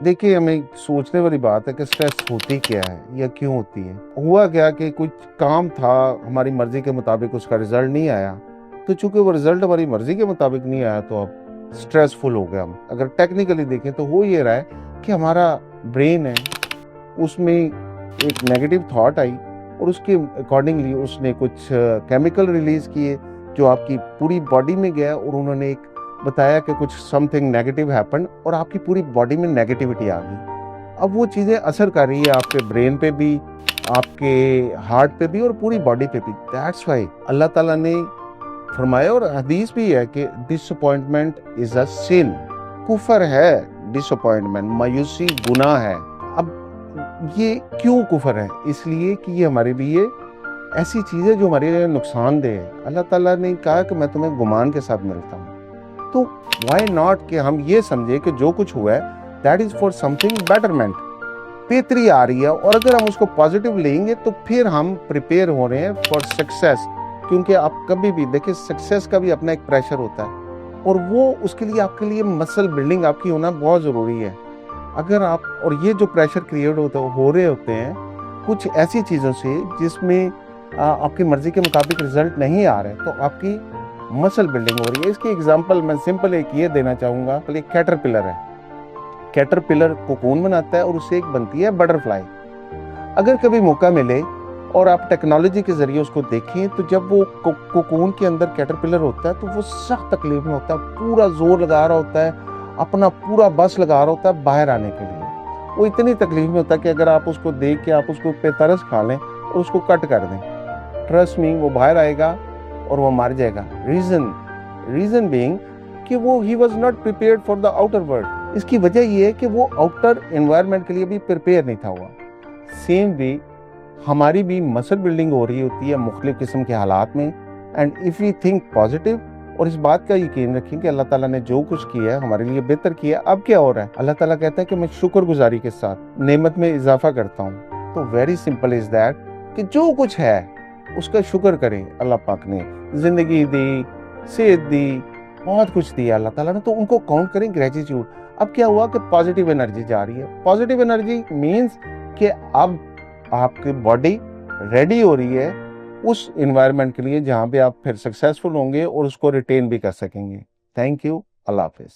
देखिए, हमें सोचने वाली बात है कि स्ट्रेस होती क्या है या क्यों होती है। हुआ क्या कि कुछ काम था, हमारी मर्जी के मुताबिक उसका रिजल्ट नहीं आया, तो चूंकि वो रिजल्ट हमारी मर्जी के मुताबिक नहीं आया तो अब स्ट्रेसफुल हो गया हम। अगर टेक्निकली देखें तो हो ये रहा है कि हमारा ब्रेन है, उसमें एक नेगेटिव थॉट आई और उसके अकॉर्डिंगली उसने कुछ केमिकल रिलीज किए जो आपकी पूरी बॉडी में गया, और उन्होंने एक बताया कि कुछ समथिंग नेगेटिव हैपन और आपकी पूरी बॉडी में नेगेटिविटी आ गई। अब वो चीज़ें असर कर रही है आपके ब्रेन पे भी, आपके हार्ट पे भी और पूरी बॉडी पे भी। दैट्स वाई अल्लाह ताला ने फरमाया, और हदीस भी है कि डिसअपॉइंटमेंट इज अ सिन। कुफर है डिसअपॉइंटमेंट, मायूसी गुनाह है। अब ये क्यों कुफर है? इसलिए कि ये हमारे लिए ऐसी चीज़ है जो हमारे लिए नुकसानदेह है। अल्लाह ताला ने कहा कि मैं तुम्हें गुमान के साथ मिलता हूँ। तो व्हाई नॉट कि हम ये समझे कि जो कुछ हुआ है that is for something betterment, बेहतरी आ रही है, और अगर हम उसको पॉजिटिव लेंगे तो फिर हम प्रिपेयर हो रहे हैं फॉर सक्सेस। क्योंकि आप कभी भी देखिए, सक्सेस का भी अपना एक प्रेशर होता है, और वो उसके लिए आपके लिए मसल बिल्डिंग आपकी होना बहुत ज़रूरी है। अगर आप, और ये जो प्रेशर क्रिएट हो रहे होते हैं कुछ ऐसी चीज़ों से जिसमें आपकी मर्जी के मुताबिक रिजल्ट नहीं आ रहे, तो आपकी मसल बिल्डिंग हो रही है। इसकी एग्जांपल मैं सिंपल एक ये देना चाहूँगा। एक कैटरपिलर है, कैटरपिलर कोकून बनाता है और उससे एक बनती है बटरफ्लाई। अगर कभी मौका मिले और आप टेक्नोलॉजी के जरिए उसको देखें, तो जब वो कोकून के अंदर कैटरपिलर होता है तो वो सख्त तकलीफ में होता है, पूरा जोर लगा रहा होता है, अपना पूरा बस लगा रहा होता है बाहर आने के लिए। वो इतनी तकलीफ में होता है कि अगर आप उसको देख के आप उसको पे तरस खा लें और उसको कट कर दें, ट्रस्ट मी वो बाहर आएगा और वो मर जाएगा। रीजन बीइंग कि वो he was not prepared for the outer world. इसकी वजह ये है कि वो आउटर एनवायरनमेंट के लिए भी प्रिपेयर नहीं था हुआ। सेम वे हमारी भी मसल बिल्डिंग हो रही होती है मुख्तलिफ किस्म के हालात में। And if we think positive, और इस बात का यकीन रखें कि अल्लाह ताला ने जो कुछ किया है हमारे लिए बेहतर किया है। अब क्या हो रहा है, अल्लाह ताला कहता है कि मैं शुक्रगुजारी के साथ नेमत में इजाफा करता हूँ। तो वेरी सिंपल इज दैट कि जो कुछ है उसका शुक्र करें। अल्लाह पाक ने जिंदगी दी, सेहत दी, बहुत कुछ दिया अल्लाह ताला ने, तो उनको काउंट करें ग्रेटिट्यूड। अब क्या हुआ कि पॉजिटिव एनर्जी जा रही है। पॉजिटिव एनर्जी मींस कि अब आपकी बॉडी रेडी हो रही है उस एनवायरनमेंट के लिए जहां पे आप फिर सक्सेसफुल होंगे और उसको रिटेन भी कर सकेंगे। Thank you. Allah Hafiz.